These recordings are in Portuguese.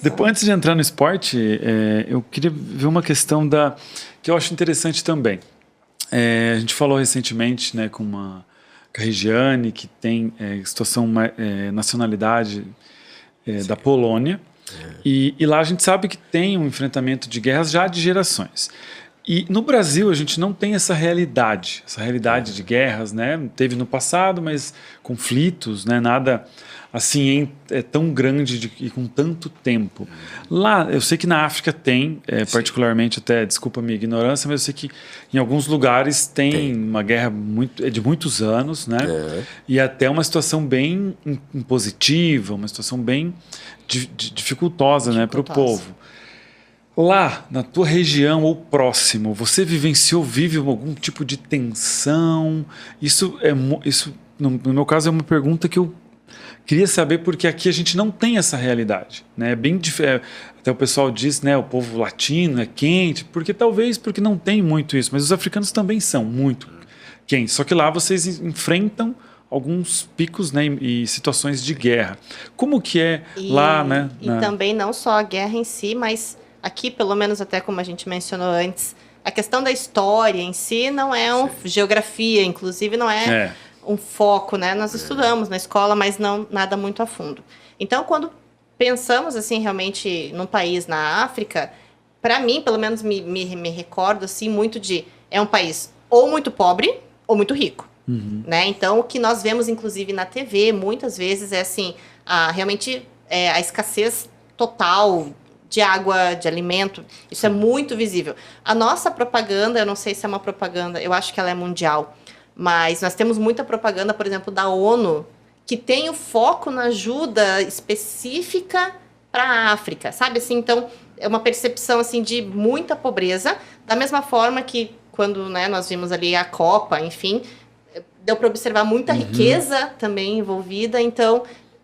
Depois, antes de entrar no esporte, eu queria ver uma questão que eu acho interessante também. A gente falou recentemente, né, com a Regiane, que tem nacionalidade da Polônia, e lá a gente sabe que tem um enfrentamento de guerras já de gerações. E no Brasil a gente não tem essa realidade de guerras, né? Teve no passado, mas conflitos, né? Nada assim tão grande e com tanto tempo. Lá, eu sei que na África tem, particularmente até, desculpa a minha ignorância, mas eu sei que em alguns lugares tem uma guerra de muitos anos, né? E até uma situação bem impositiva, uma situação bem dificultosa, né, para o povo. Lá, na tua região ou próximo, você vive algum tipo de tensão? Isso, no meu caso, é uma pergunta que eu queria saber, porque aqui a gente não tem essa realidade, né? Até o pessoal diz, né, o povo latino é quente, porque não tem muito isso, mas os africanos também são muito quentes. Só que lá vocês enfrentam alguns picos, né, e situações de guerra. Como que é lá, né? E também não só a guerra em si, mas aqui, pelo menos até como a gente mencionou antes, a questão da história em si não é geografia, inclusive não é um foco, né? Nós estudamos na escola, mas não nada muito a fundo. Então, quando pensamos assim realmente num país na África, para mim, pelo menos me recordo assim muito é um país ou muito pobre ou muito rico, né? Então, o que nós vemos inclusive na TV muitas vezes é assim, realmente a escassez total de água, de alimento, isso é muito visível. A nossa propaganda, eu não sei se é uma propaganda, eu acho que ela é mundial, mas nós temos muita propaganda, por exemplo, da ONU, que tem o foco na ajuda específica para a África, sabe? Assim, então, é uma percepção assim, de muita pobreza, da mesma forma que quando, né, nós vimos ali a Copa, enfim, deu para observar muita riqueza também envolvida, então...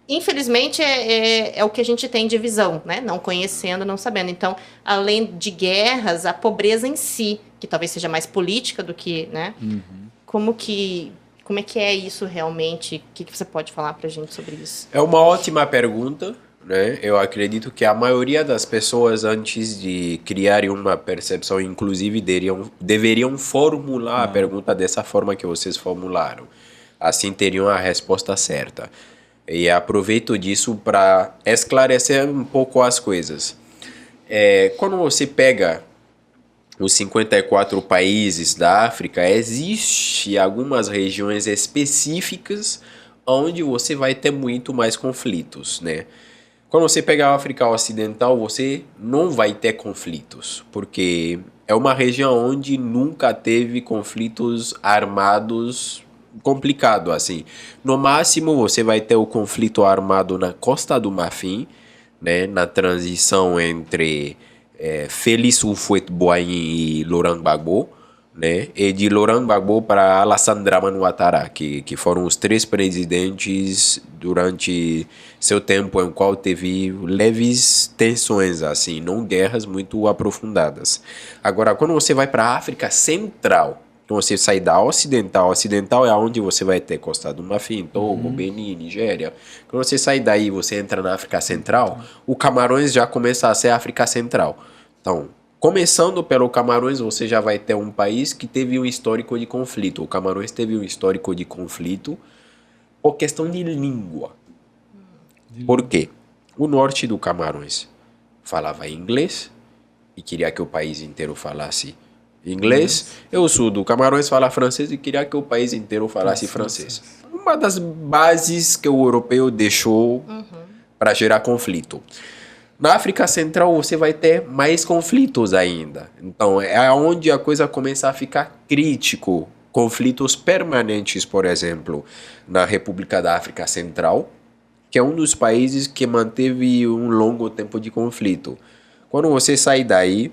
Infelizmente, é o que a gente tem de visão, né? Não conhecendo, não sabendo. Então, além de guerras, a pobreza em si, que talvez seja mais política do que, né? Como é que é isso realmente? O que você pode falar pra gente sobre isso? É uma ótima pergunta, né? Eu acredito que a maioria das pessoas, antes de criarem uma percepção, inclusive, deveriam formular a pergunta dessa forma que vocês formularam. Assim teriam a resposta certa. E aproveito disso para esclarecer um pouco as coisas. Quando você pega os 54 países da África, existe algumas regiões específicas onde você vai ter muito mais conflitos, né? Quando você pega a África Ocidental, você não vai ter conflitos, porque é uma região onde nunca teve conflitos armados complicado, assim. No máximo, você vai ter o conflito armado na Costa do Marfim, né, na transição entre Félix Houphouët-Boigny e Laurent Gbagbo, né, e de Laurent Gbagbo para Alassane Dramane Ouattara, que foram os três presidentes durante seu tempo em qual teve leves tensões, assim, não guerras muito aprofundadas. Agora, quando você vai para a África Central, então você sai da ocidental é onde você vai ter Costa do Marfim, Togo, Benin, Nigéria. Quando você sai daí, você entra na África Central, o Camarões já começa a ser África Central. Então, começando pelo Camarões, você já vai ter um país que teve um histórico de conflito. O Camarões teve um histórico de conflito por questão de língua. Por quê? O norte do Camarões falava inglês e queria que o país inteiro falasse inglês. E o sul do Camarões fala francês e queria que o país inteiro falasse francês. Uma das bases que o europeu deixou para gerar conflito. Na África Central você vai ter mais conflitos ainda. Então é onde a coisa começa a ficar crítico. Conflitos permanentes, por exemplo, na República da África Central, que é um dos países que manteve um longo tempo de conflito. Quando você sai daí,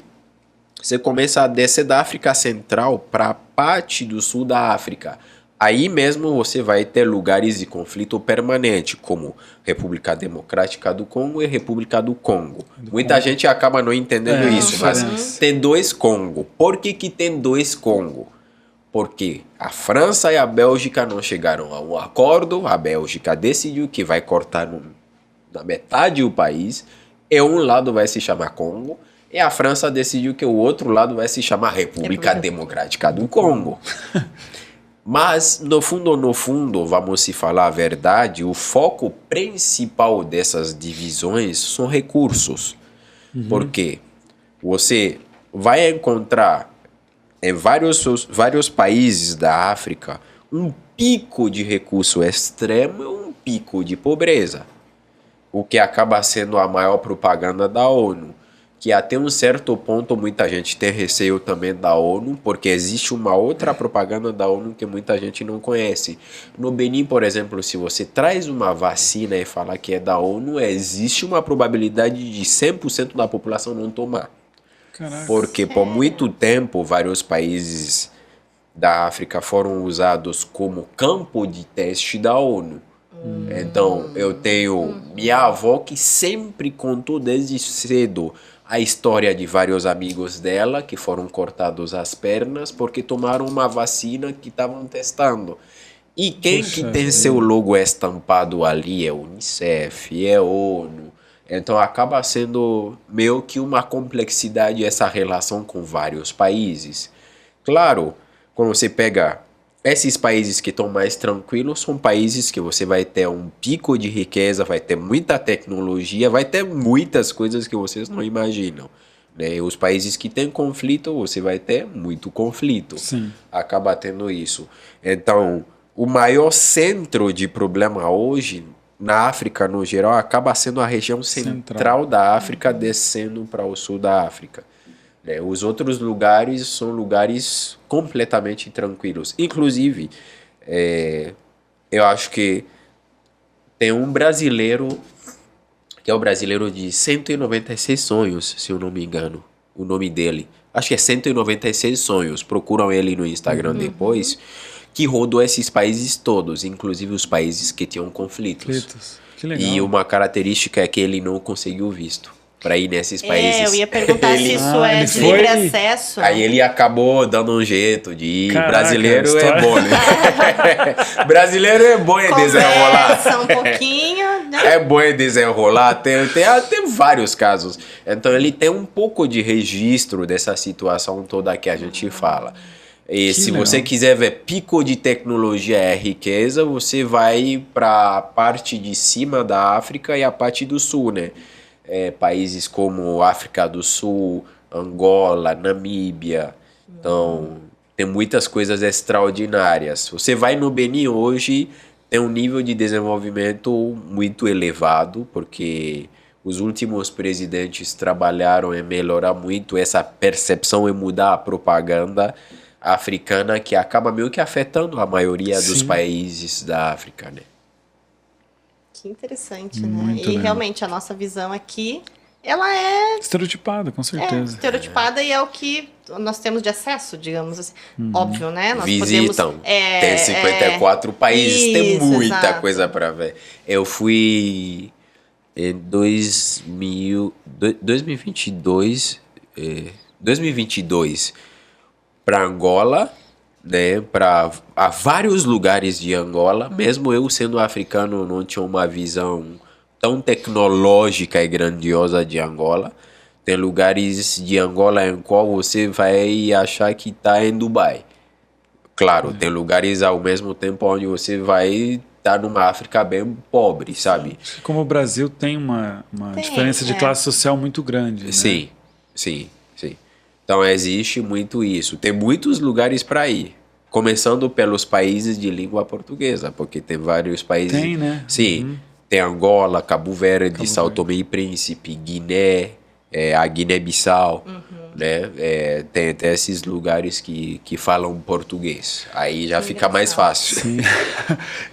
você começa a descer da África Central para a parte do sul da África. Aí mesmo você vai ter lugares de conflito permanente, como República Democrática do Congo e República do Congo. Muita gente acaba não entendendo isso, mas tem dois Congo. Por que tem dois Congo? Porque a França e a Bélgica não chegaram a um acordo, a Bélgica decidiu que vai cortar na metade o país, E um lado vai se chamar Congo, e a França decidiu que o outro lado vai se chamar República Democrática do Congo. Mas, no fundo, vamos se falar a verdade, o foco principal dessas divisões são recursos. Porque você vai encontrar em vários países da África um pico de recurso extremo e um pico de pobreza. O que acaba sendo a maior propaganda da ONU. Que até um certo ponto muita gente tem receio também da ONU, porque existe uma outra propaganda da ONU que muita gente não conhece. No Benin, por exemplo, se você traz uma vacina e fala que é da ONU, existe uma probabilidade de 100% da população não tomar. Caraca. Porque por muito tempo vários países da África foram usados como campo de teste da ONU. Então, eu tenho minha avó que sempre contou desde cedo a história de vários amigos dela que foram cortados as pernas porque tomaram uma vacina que estavam testando. E quem que tem seu logo estampado ali é Unicef, é ONU. Então acaba sendo meio que uma complexidade essa relação com vários países. Claro, quando você pega esses países que estão mais tranquilos, são países que você vai ter um pico de riqueza, vai ter muita tecnologia, vai ter muitas coisas que vocês não imaginam. Né? Os países que têm conflito, você vai ter muito conflito. Sim. Acaba tendo isso. Então, o maior centro de problema hoje, na África no geral, acaba sendo a região central da África, descendo para o sul da África. Os outros lugares são lugares completamente tranquilos. Inclusive, eu acho que tem um brasileiro, que é o brasileiro de 196 sonhos, se eu não me engano, o nome dele. Acho que é 196 sonhos, procuram ele no Instagram depois, que rodou esses países todos, inclusive os países que tinham conflitos. Que legal. E uma característica é que ele não conseguiu visto para ir nesses países. Eu ia perguntar se isso é de livre acesso. Aí ele acabou dando um jeito de ir. Caraca, Brasileiro é bom, né? Brasileiro é bom em desenrolar. Um pouquinho, né? É bom em desenrolar. Tem vários casos. Então ele tem um pouco de registro dessa situação toda que a gente fala. E se você quiser ver pico de tecnologia é riqueza, você vai para a parte de cima da África e a parte do sul, né? Países como África do Sul, Angola, Namíbia. Então, tem muitas coisas extraordinárias. Você vai no Benin hoje, tem um nível de desenvolvimento muito elevado, porque os últimos presidentes trabalharam em melhorar muito essa percepção e mudar a propaganda africana, que acaba meio que afetando a maioria dos países da África, né? Que interessante, né? E realmente a nossa visão aqui, ela é estereotipada, com certeza. Estereotipada e é o que nós temos de acesso, digamos assim. Óbvio, né? Nós visitam. Tem 54 países, tem muita coisa para ver. Eu fui em 2022 para Angola, né, para vários lugares de Angola. Mesmo eu sendo africano, não tinha uma visão tão tecnológica e grandiosa de Angola. Tem lugares de Angola em qual você vai achar que está em Dubai. Claro, tem lugares ao mesmo tempo onde você vai estar numa África bem pobre, sabe? Como o Brasil tem uma diferença de classe social muito grande, né? Sim. Então existe muito isso. Tem muitos lugares para ir. Começando pelos países de língua portuguesa, porque tem vários países. Tem, né? Sim. Tem Angola, Cabo Verde, São Tomé e Príncipe, Guiné, a Guiné-Bissau. Né? Tem esses lugares que falam português. Aí já fica mais fácil. Sim.